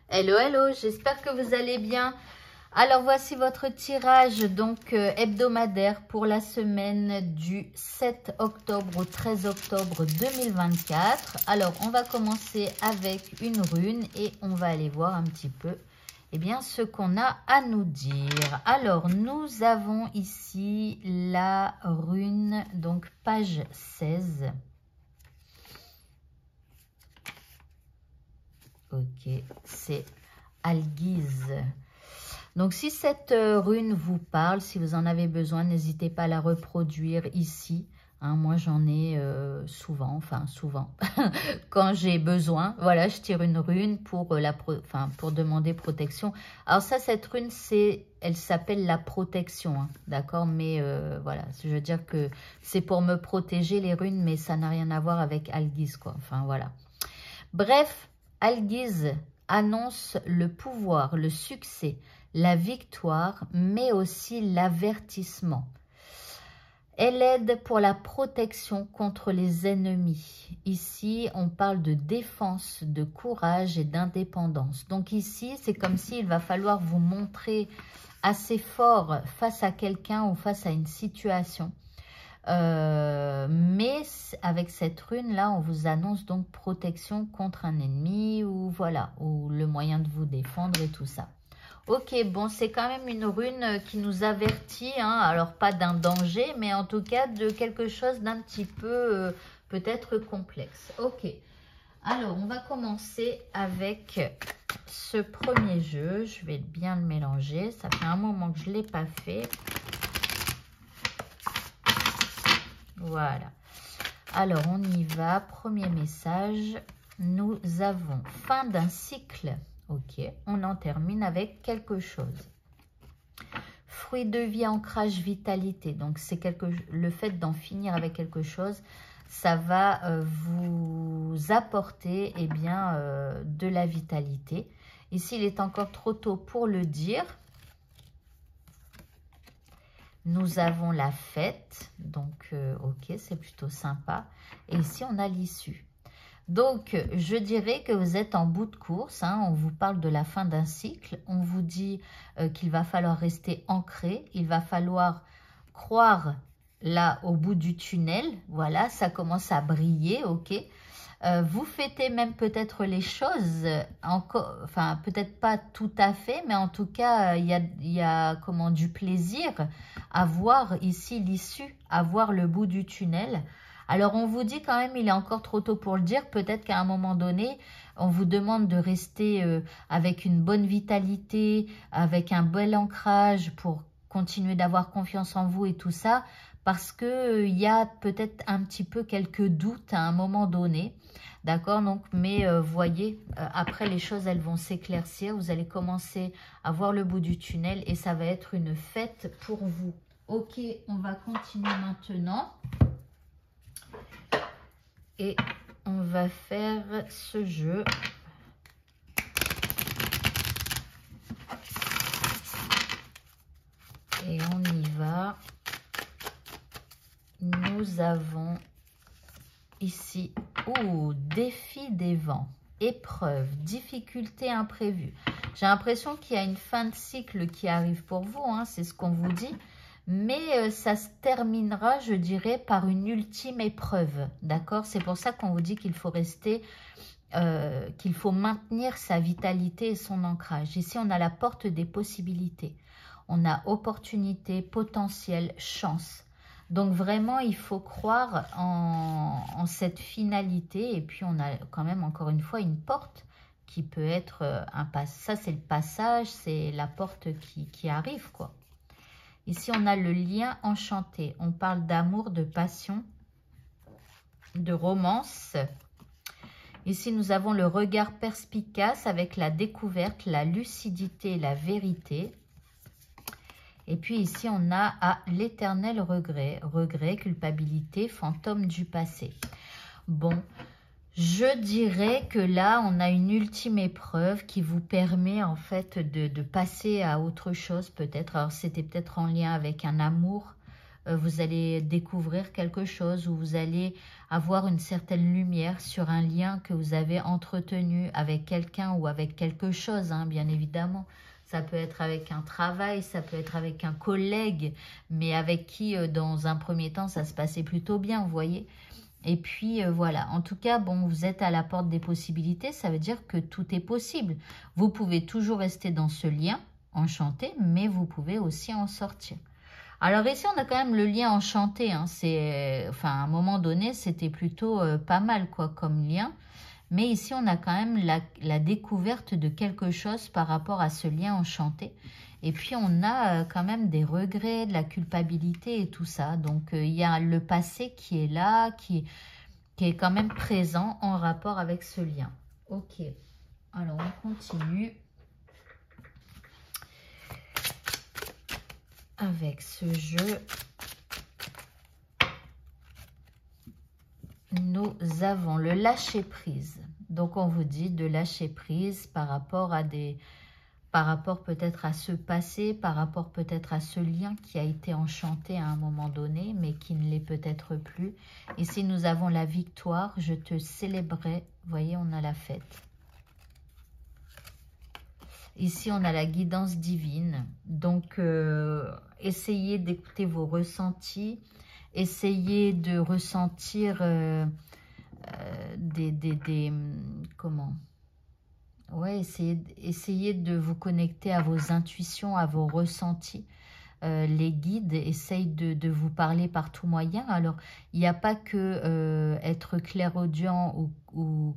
Hello, hello, j'espère que vous allez bien. Alors, voici votre tirage donc hebdomadaire pour la semaine du 7 octobre au 13 octobre 2024. Alors, on va commencer avec une rune et on va aller voir un petit peu ce qu'on a à nous dire. Alors, nous avons ici la rune, donc page 16. Ok, c'est Algiz. Donc, si cette rune vous parle, si vous en avez besoin, n'hésitez pas à la reproduire ici. Moi, j'en ai souvent, quand j'ai besoin. Voilà, je tire une rune pour, pour demander protection. Alors ça, cette rune, elle s'appelle la protection, d'accord? Mais voilà, je veux dire que c'est pour me protéger les runes, mais ça n'a rien à voir avec Algiz, quoi. Enfin, voilà. Bref, Algiz annonce le pouvoir, le succès, la victoire, mais aussi l'avertissement. Elle aide pour la protection contre les ennemis. Ici, on parle de défense, de courage et d'indépendance. Donc ici, c'est comme s'il va falloir vous montrer assez fort face à quelqu'un ou face à une situation. Mais avec cette rune là, on vous annonce donc protection contre un ennemi ou voilà, ou le moyen de vous défendre et tout ça. Ok, bon, c'est quand même une rune qui nous avertit, alors pas d'un danger, mais en tout cas de quelque chose d'un petit peu peut-être complexe. Ok, alors on va commencer avec ce premier jeu. Je vais bien le mélanger, ça fait un moment que je ne l'ai pas fait. Voilà. Alors, on y va. Premier message. Nous avons fin d'un cycle. Ok. On en termine avec quelque chose. Fruit de vie, ancrage, vitalité. Donc, c'est le fait d'en finir avec quelque chose. Ça va vous apporter de la vitalité. Ici, il est encore trop tôt pour le dire. Nous avons la fête, donc ok, c'est plutôt sympa. Et ici, on a l'issue. Donc, je dirais que vous êtes en bout de course. On vous parle de la fin d'un cycle. On vous dit qu'il va falloir rester ancré. Il va falloir croire là au bout du tunnel. Voilà, ça commence à briller, ok. Vous fêtez même peut-être les choses, enfin peut-être pas tout à fait, mais en tout cas, il y a du plaisir à voir ici l'issue, à voir le bout du tunnel. Alors on vous dit quand même, il est encore trop tôt pour le dire, peut-être qu'à un moment donné, on vous demande de rester avec une bonne vitalité, avec un bel ancrage pour continuer d'avoir confiance en vous et tout ça, parce qu'il y a peut-être un petit peu quelques doutes à un moment donné. D'accord, donc, mais voyez, après les choses, elles vont s'éclaircir. Vous allez commencer à voir le bout du tunnel et ça va être une fête pour vous. Ok, on va continuer maintenant. Et on va faire ce jeu. Et on y va. Nous avons ici, défi des vents, épreuve, difficulté imprévue. J'ai l'impression qu'il y a une fin de cycle qui arrive pour vous, c'est ce qu'on vous dit. Mais ça se terminera, je dirais, par une ultime épreuve, d'accord? C'est pour ça qu'on vous dit qu'il faut rester, qu'il faut maintenir sa vitalité et son ancrage. Ici, on a la porte des possibilités. On a opportunité, potentiel, chance. Donc vraiment, il faut croire en cette finalité. Et puis, on a quand même, encore une fois, une porte qui peut être un passage. Ça, c'est le passage, c'est la porte qui arrive, quoi. Ici, on a le lien enchanté. On parle d'amour, de passion, de romance. Ici, nous avons le regard perspicace avec la découverte, la lucidité, la vérité. Et puis ici, on a l'éternel regret. Regret, culpabilité, fantôme du passé. Bon, je dirais que là, on a une ultime épreuve qui vous permet en fait de passer à autre chose peut-être. Alors, c'était peut-être en lien avec un amour vous allez découvrir quelque chose, ou vous allez avoir une certaine lumière sur un lien que vous avez entretenu avec quelqu'un ou avec quelque chose, hein, bien évidemment. Ça peut être avec un travail, ça peut être avec un collègue, mais avec qui, dans un premier temps, ça se passait plutôt bien, vous voyez. Et puis, voilà. En tout cas, bon, vous êtes à la porte des possibilités. Ça veut dire que tout est possible. Vous pouvez toujours rester dans ce lien enchanté, mais vous pouvez aussi en sortir. Alors ici, on a quand même le lien enchanté. Hein. Enfin, à un moment donné, c'était plutôt pas mal, quoi, comme lien. Mais ici, on a quand même la découverte de quelque chose par rapport à ce lien enchanté. Et puis, on a quand même des regrets, de la culpabilité et tout ça. Donc, il y a le passé qui est là, qui est quand même présent en rapport avec ce lien. Ok, alors on continue avec ce jeu. Nous avons le lâcher prise. Donc, on vous dit de lâcher prise par rapport à peut-être à ce passé, par rapport peut-être à ce lien qui a été enchanté à un moment donné, mais qui ne l'est peut-être plus. Ici, nous avons la victoire. Je te célébrais. Vous voyez, on a la fête. Ici, on a la guidance divine. Donc, essayez d'écouter vos ressentis. Essayez de ressentir comment? Ouais, essayez de vous connecter à vos intuitions, à vos ressentis. Les guides essayent de vous parler par tout moyen. Alors, il n'y a pas que être clairaudient ou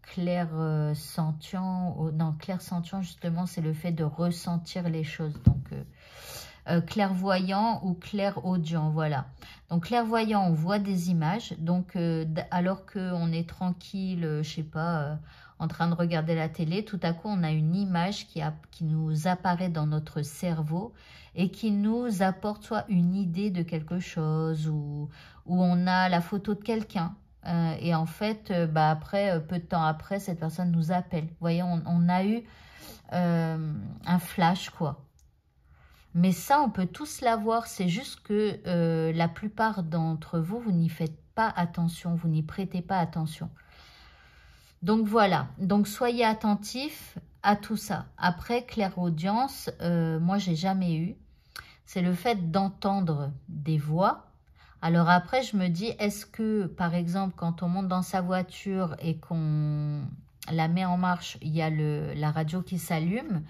clairsentient. Non, clairsentient, justement, c'est le fait de ressentir les choses. Donc, clairvoyant ou clairaudient, voilà. Donc, clairvoyant, on voit des images. Donc, alors qu'on est tranquille, je sais pas, en train de regarder la télé, tout à coup, on a une image qui nous apparaît dans notre cerveau et qui nous apporte soit une idée de quelque chose ou on a la photo de quelqu'un. Et en fait, après, peu de temps après, cette personne nous appelle. Vous voyez, on a eu un flash, quoi. Mais ça, on peut tous l'avoir. C'est juste que la plupart d'entre vous, vous n'y faites pas attention. Vous n'y prêtez pas attention. Donc, voilà. Donc, soyez attentifs à tout ça. Après, clairaudience, moi, j'ai jamais eu. C'est le fait d'entendre des voix. Alors après, je me dis, est-ce que, par exemple, quand on monte dans sa voiture et qu'on la met en marche, il y a la radio qui s'allume.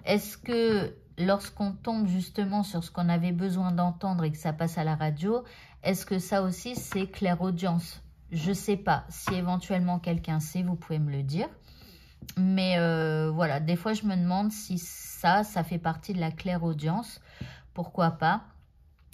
Est-ce que lorsqu'on tombe justement sur ce qu'on avait besoin d'entendre et que ça passe à la radio, est-ce que ça aussi c'est clairaudience? Je ne sais pas. Si éventuellement quelqu'un sait, vous pouvez me le dire. Mais voilà, des fois je me demande si ça fait partie de la clairaudience. Pourquoi pas?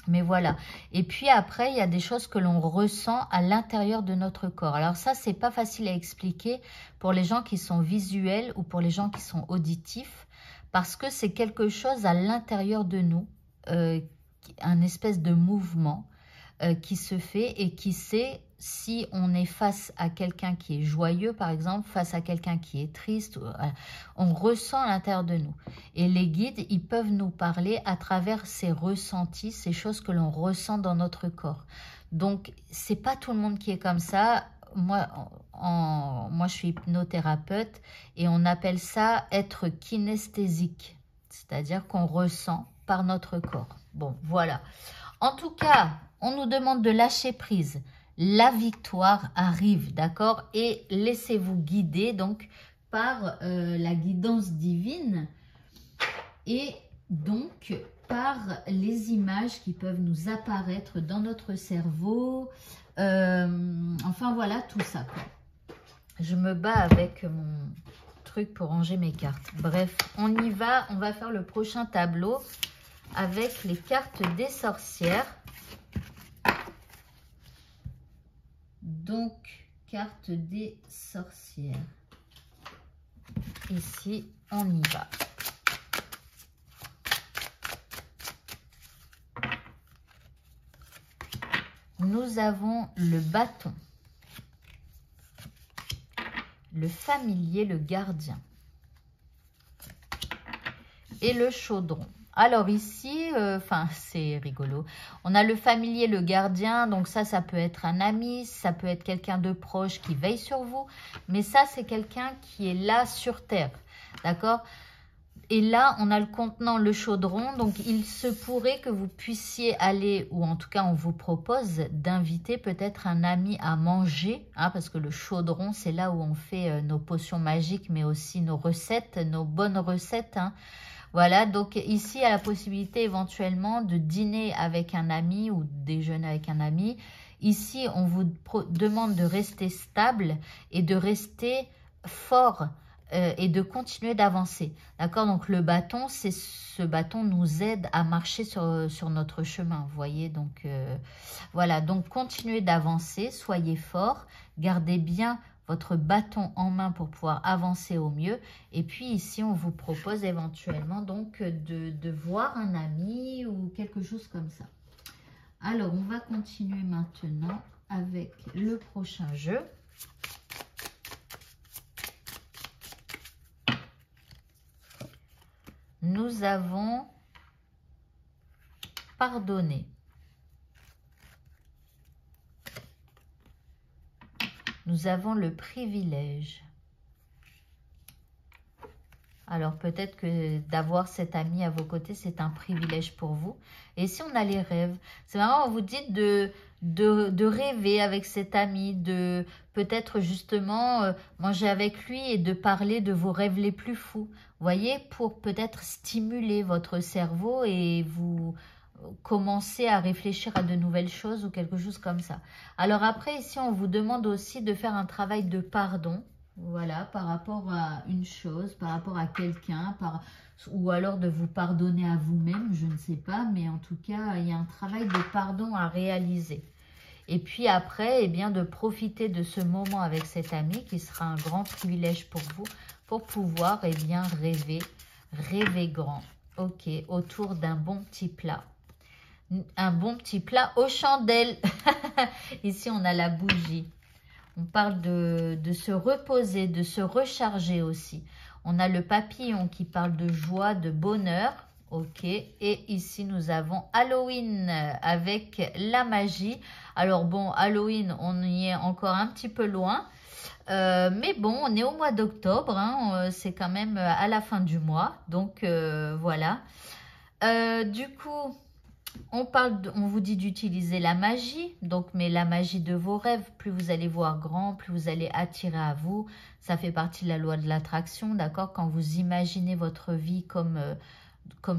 Mais voilà. Et puis après, il y a des choses que l'on ressent à l'intérieur de notre corps. Alors ça, c'est pas facile à expliquer pour les gens qui sont visuels ou pour les gens qui sont auditifs. Parce que c'est quelque chose à l'intérieur de nous, un espèce de mouvement qui se fait et qui sait si on est face à quelqu'un qui est joyeux, par exemple, face à quelqu'un qui est triste, on ressent à l'intérieur de nous. Et les guides, ils peuvent nous parler à travers ces ressentis, ces choses que l'on ressent dans notre corps. Donc, c'est pas tout le monde qui est comme ça. Moi, je suis hypnothérapeute et on appelle ça être kinesthésique, c'est-à-dire qu'on ressent par notre corps. Bon, voilà. En tout cas, on nous demande de lâcher prise. La victoire arrive, d'accord? Et laissez-vous guider donc par la guidance divine et donc par les images qui peuvent nous apparaître dans notre cerveau. Enfin voilà, tout ça, quoi. Je me bats avec mon truc pour ranger mes cartes. Bref, on y va. On va faire le prochain tableau avec les cartes des sorcières. Donc, carte des sorcières. Ici, on y va. Nous avons le bâton, le familier, le gardien et le chaudron. Alors ici, c'est rigolo. On a le familier, le gardien. Donc ça peut être un ami, ça peut être quelqu'un de proche qui veille sur vous. Mais ça, c'est quelqu'un qui est là sur Terre. D'accord? Et là, on a le contenant, le chaudron. Donc, il se pourrait que vous puissiez aller, ou en tout cas, on vous propose d'inviter peut-être un ami à manger. Hein, parce que le chaudron, c'est là où on fait nos potions magiques, mais aussi nos recettes, nos bonnes recettes. Hein. Voilà, donc ici, il y a la possibilité éventuellement de dîner avec un ami ou déjeuner avec un ami. Ici, on vous demande de rester stable et de rester fort et de continuer d'avancer. D'accord? Donc, le bâton, ce bâton nous aide à marcher sur notre chemin. Vous voyez? Donc, voilà. Donc, continuez d'avancer. Soyez fort. Gardez bien votre bâton en main pour pouvoir avancer au mieux. Et puis ici, on vous propose éventuellement donc de voir un ami ou quelque chose comme ça. Alors, on va continuer maintenant avec le prochain jeu. Nous avons pardonné. Nous avons le privilège. Alors peut-être que d'avoir cet ami à vos côtés, c'est un privilège pour vous. Et si on a les rêves, c'est marrant, on vous dit de rêver avec cet ami, de peut-être justement manger avec lui et de parler de vos rêves les plus fous. Vous voyez, pour peut-être stimuler votre cerveau et vous commencer à réfléchir à de nouvelles choses ou quelque chose comme ça. Alors après, ici, on vous demande aussi de faire un travail de pardon. Voilà, par rapport à une chose, par rapport à quelqu'un, ou alors de vous pardonner à vous-même, je ne sais pas, mais en tout cas, il y a un travail de pardon à réaliser. Et puis après, eh bien, de profiter de ce moment avec cet ami qui sera un grand privilège pour vous, pour pouvoir eh bien, rêver grand. Ok, autour d'un bon petit plat. Un bon petit plat aux chandelles. Ici, on a la bougie. On parle de se reposer, de se recharger aussi. On a le papillon qui parle de joie, de bonheur. Ok. Et ici, nous avons Halloween avec la magie. Alors bon, Halloween, on y est encore un petit peu loin. Mais bon, on est au mois d'octobre. Hein, c'est quand même à la fin du mois. Donc, voilà. Du coup... On vous dit d'utiliser la magie, donc mais la magie de vos rêves, plus vous allez voir grand, plus vous allez attirer à vous. Ça fait partie de la loi de l'attraction, d'accord? Quand vous imaginez votre vie comme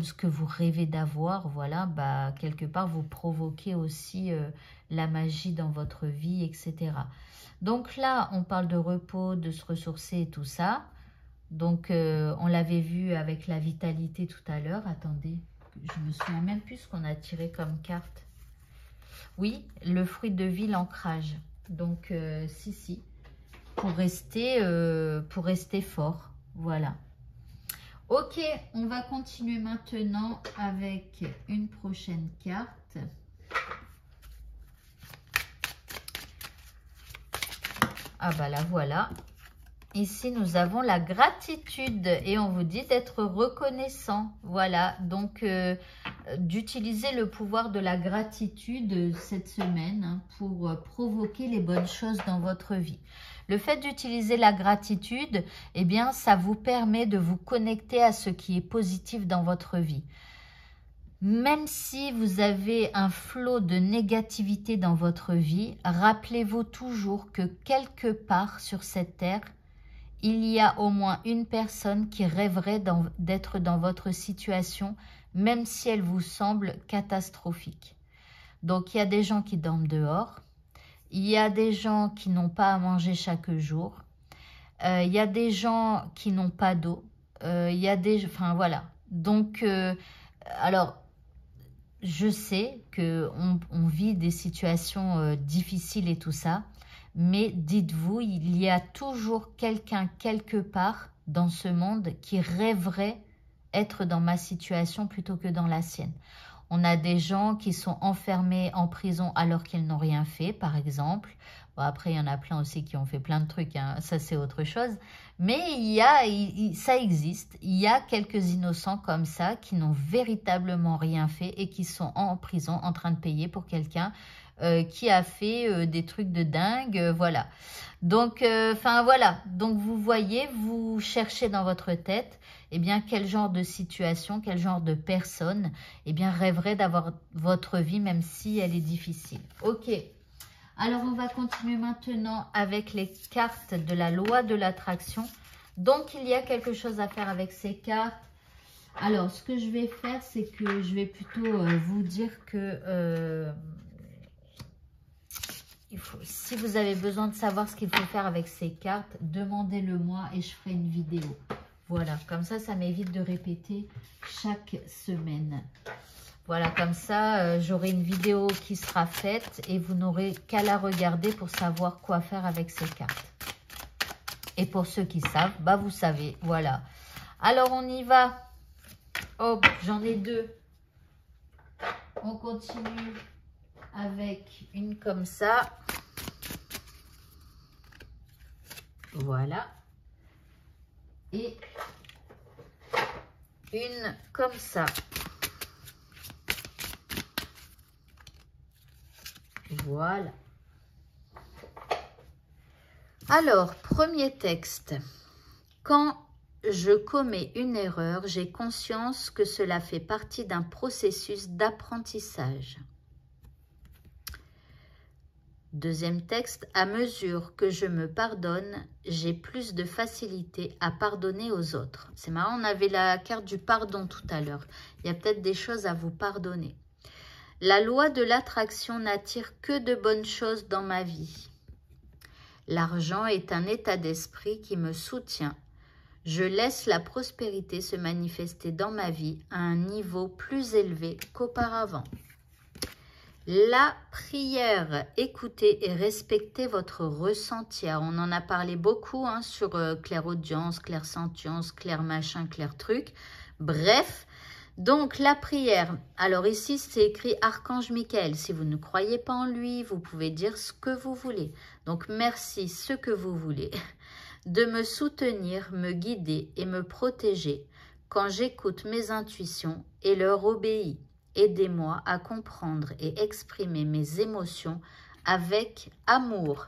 ce que vous rêvez d'avoir, voilà, bah, quelque part vous provoquez aussi la magie dans votre vie, etc. Donc là, on parle de repos, de se ressourcer et tout ça. Donc, on l'avait vu avec la vitalité tout à l'heure. Attendez. Je me souviens même plus ce qu'on a tiré comme carte. Oui, le fruit de vie, l'ancrage. Donc, si. Pour rester fort. Voilà. Ok, on va continuer maintenant avec une prochaine carte. Ah bah la voilà. Ici, nous avons la gratitude et on vous dit d'être reconnaissant. Voilà, donc d'utiliser le pouvoir de la gratitude cette semaine hein, pour provoquer les bonnes choses dans votre vie. Le fait d'utiliser la gratitude, eh bien, ça vous permet de vous connecter à ce qui est positif dans votre vie. Même si vous avez un flot de négativité dans votre vie, rappelez-vous toujours que quelque part sur cette terre, il y a au moins une personne qui rêverait d'être dans votre situation, même si elle vous semble catastrophique. Donc, il y a des gens qui dorment dehors. Il y a des gens qui n'ont pas à manger chaque jour. Il y a des gens qui n'ont pas d'eau. Il y a des... Enfin, voilà. Donc, alors, je sais qu'on vit des situations difficiles et tout ça. Mais dites-vous, il y a toujours quelqu'un quelque part dans ce monde qui rêverait être dans ma situation plutôt que dans la sienne. On a des gens qui sont enfermés en prison alors qu'ils n'ont rien fait, par exemple. Bon, après, il y en a plein aussi qui ont fait plein de trucs, hein. Ça c'est autre chose. Mais ça existe. Il y a quelques innocents comme ça qui n'ont véritablement rien fait et qui sont en prison en train de payer pour quelqu'un qui a fait des trucs de dingue, voilà. Donc, voilà. Donc, vous voyez, vous cherchez dans votre tête, eh bien, quel genre de situation, quel genre de personne, eh bien, rêverait d'avoir votre vie, même si elle est difficile. Ok. Alors, on va continuer maintenant avec les cartes de la loi de l'attraction. Donc, il y a quelque chose à faire avec ces cartes. Alors, ce que je vais faire, c'est que je vais plutôt vous dire que... si vous avez besoin de savoir ce qu'il faut faire avec ces cartes, demandez-le moi et je ferai une vidéo. Voilà, comme ça m'évite de répéter chaque semaine. Voilà, comme ça, j'aurai une vidéo qui sera faite et vous n'aurez qu'à la regarder pour savoir quoi faire avec ces cartes. Et pour ceux qui savent, bah vous savez, voilà. Alors, on y va. Hop, j'en ai deux. On continue avec une comme ça. Voilà. Et une comme ça. Voilà. Alors, premier texte. Quand je commets une erreur, j'ai conscience que cela fait partie d'un processus d'apprentissage. Deuxième texte, à mesure que je me pardonne, j'ai plus de facilité à pardonner aux autres. C'est marrant, on avait la carte du pardon tout à l'heure. Il y a peut-être des choses à vous pardonner. La loi de l'attraction n'attire que de bonnes choses dans ma vie. L'argent est un état d'esprit qui me soutient. Je laisse la prospérité se manifester dans ma vie à un niveau plus élevé qu'auparavant. La prière, écoutez et respectez votre ressenti. On en a parlé beaucoup hein, sur clairaudience, clairsentience, clair machin, clair truc. Bref, donc la prière. Alors ici, c'est écrit Archange Michael. Si vous ne croyez pas en lui, vous pouvez dire ce que vous voulez. Donc merci, ce que vous voulez, de me soutenir, me guider et me protéger quand j'écoute mes intuitions et leur obéis. Aidez-moi à comprendre et exprimer mes émotions avec amour.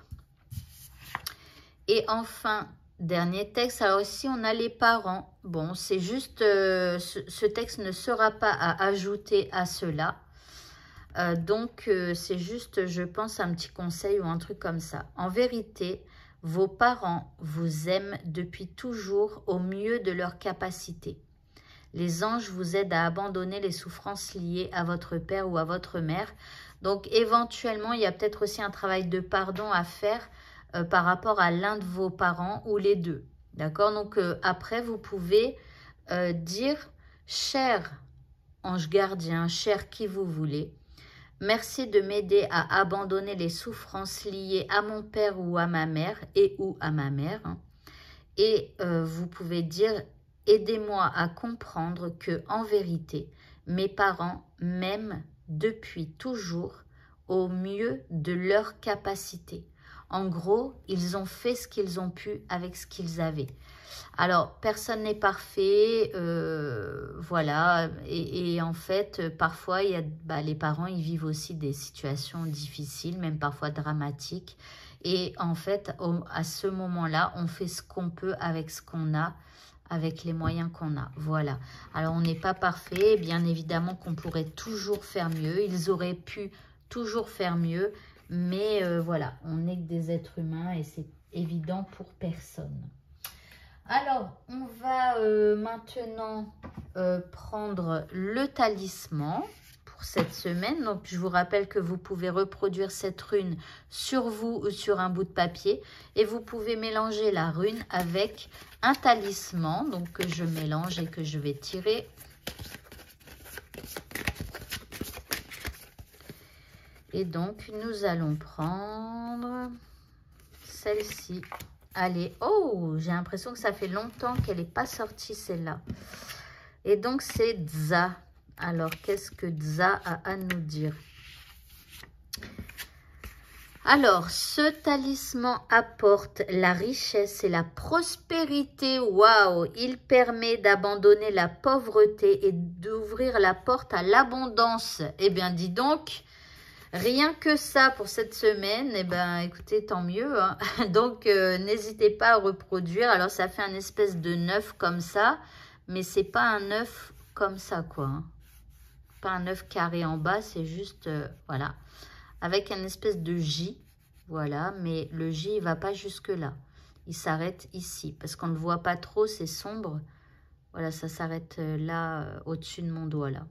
Et enfin, dernier texte. Alors ici, on a les parents. Bon, c'est juste, ce texte ne sera pas à ajouter à cela. Donc, c'est juste, je pense, un petit conseil ou un truc comme ça. En vérité, vos parents vous aiment depuis toujours au mieux de leur capacité. Les anges vous aident à abandonner les souffrances liées à votre père ou à votre mère. Donc, éventuellement, il y a peut-être aussi un travail de pardon à faire par rapport à l'un de vos parents ou les deux. D'accord? Donc, après, vous pouvez dire « Cher ange gardien, cher qui vous voulez, merci de m'aider à abandonner les souffrances liées à mon père ou à ma mère et ou à ma mère. Hein. » Et vous pouvez dire « Aidez-moi à comprendre que, en vérité, mes parents m'aiment depuis toujours au mieux de leur capacité. En gros, ils ont fait ce qu'ils ont pu avec ce qu'ils avaient. » Alors, personne n'est parfait, voilà. Et en fait, parfois, il y a, les parents, ils vivent aussi des situations difficiles, même parfois dramatiques. Et en fait, à ce moment-là, on fait ce qu'on peut avec ce qu'on a, avec les moyens qu'on a. Voilà. Alors, on n'est pas parfait. Bien évidemment qu'on pourrait toujours faire mieux. Ils auraient pu toujours faire mieux. Mais voilà, on n'est que des êtres humains et c'est évident pour personne. Alors, on va maintenant prendre le talisman pour cette semaine. Donc, je vous rappelle que vous pouvez reproduire cette rune sur vous ou sur un bout de papier. Et vous pouvez mélanger la rune avec un talisman. Donc, que je mélange et que je vais tirer. Et donc, nous allons prendre celle-ci. Allez, oh, j'ai l'impression que ça fait longtemps qu'elle n'est pas sortie celle-là. Et donc, c'est Dza. Alors, qu'est-ce que Dza a à nous dire? Alors, ce talisman apporte la richesse et la prospérité. Waouh! Il permet d'abandonner la pauvreté et d'ouvrir la porte à l'abondance. Eh bien, dis donc, rien que ça pour cette semaine, eh bien, écoutez, tant mieux. Hein. Donc, n'hésitez pas à reproduire. Alors, ça fait un espèce de 9 comme ça, mais c'est pas un 9 comme ça, quoi. Hein. Pas un 9 carré en bas, c'est juste, voilà. Avec un espèce de J, voilà, mais le J, il ne va pas jusque là. Il s'arrête ici, parce qu'on ne le voit pas trop, c'est sombre. Voilà, ça s'arrête là, au-dessus de mon doigt, là.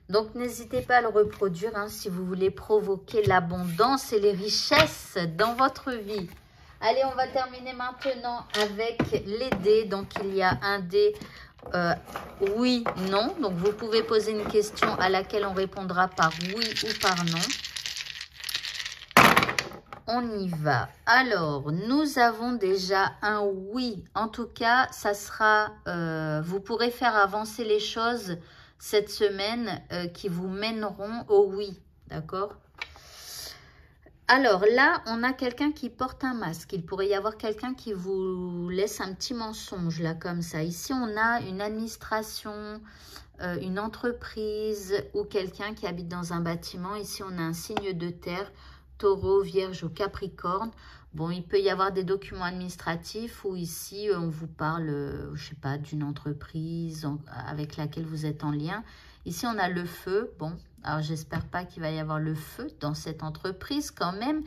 Donc, n'hésitez pas à le reproduire, hein, si vous voulez provoquer l'abondance et les richesses dans votre vie. Allez, on va terminer maintenant avec les dés. Donc, il y a un dé... oui, non. Donc, vous pouvez poser une question à laquelle on répondra par oui ou par non. On y va. Alors, nous avons déjà un oui. En tout cas, ça sera... vous pourrez faire avancer les choses cette semaine qui vous mèneront au oui. D'accord ? Alors là, on a quelqu'un qui porte un masque. Il pourrait y avoir quelqu'un qui vous laisse un petit mensonge, là, comme ça. Ici, on a une administration, une entreprise ou quelqu'un qui habite dans un bâtiment. Ici, on a un signe de terre, Taureau, Vierge ou Capricorne. Bon, il peut y avoir des documents administratifs ou ici, on vous parle, je sais pas, d'une entreprise avec laquelle vous êtes en lien. Ici, on a le feu. Bon, alors j'espère pas qu'il va y avoir le feu dans cette entreprise quand même.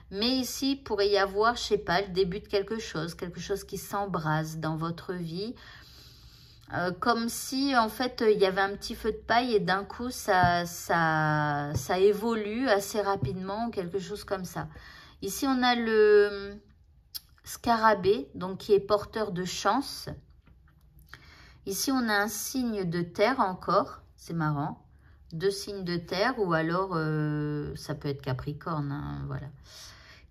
Mais ici, il pourrait y avoir, je sais pas, le début de quelque chose qui s'embrase dans votre vie. Comme si, en fait, il y avait un petit feu de paille et d'un coup, ça évolue assez rapidement, quelque chose comme ça. Ici, on a le scarabée, donc qui est porteur de chance. Ici, on a un signe de terre encore, c'est marrant. 2 signes de terre ou alors, ça peut être Capricorne, hein, voilà.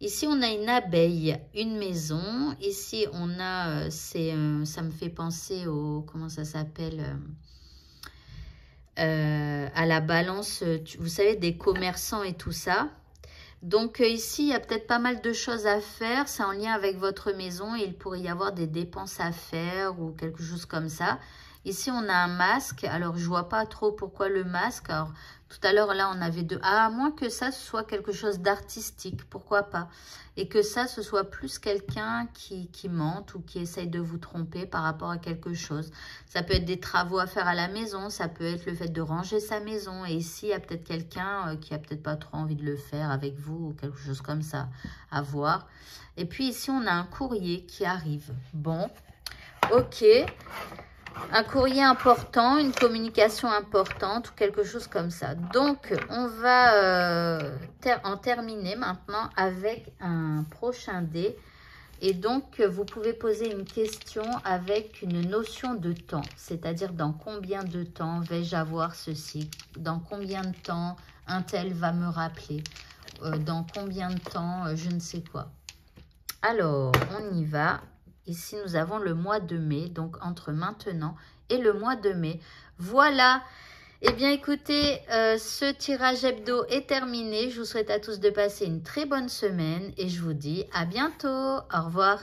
Ici, on a une abeille, une maison. Ici, on a, ça me fait penser au, comment ça s'appelle, à la balance, vous savez, des commerçants et tout ça. Donc ici, il y a peut-être pas mal de choses à faire. C'est en lien avec votre maison et il pourrait y avoir des dépenses à faire ou quelque chose comme ça. Ici, on a un masque. Alors, je vois pas trop pourquoi le masque. Alors, tout à l'heure, là, on avait deux. Ah, à moins que ça, ce soit quelque chose d'artistique. Pourquoi pas? Et que ça, ce soit plus quelqu'un qui mente ou qui essaye de vous tromper par rapport à quelque chose. Ça peut être des travaux à faire à la maison. Ça peut être le fait de ranger sa maison. Et ici, il y a peut-être quelqu'un qui a peut-être pas trop envie de le faire avec vous ou quelque chose comme ça à voir. Et puis ici, on a un courrier qui arrive. Bon, ok. Un courrier important, une communication importante ou quelque chose comme ça. Donc, on va en terminer maintenant avec un prochain dé. Et donc, vous pouvez poser une question avec une notion de temps. C'est-à-dire, dans combien de temps vais-je avoir ceci? Dans combien de temps un tel va me rappeler? Dans combien de temps, je ne sais quoi. Alors, on y va. Ici, nous avons le mois de mai, donc entre maintenant et le mois de mai. Voilà. Eh bien, écoutez, ce tirage hebdo est terminé. Je vous souhaite à tous de passer une très bonne semaine et je vous dis à bientôt. Au revoir.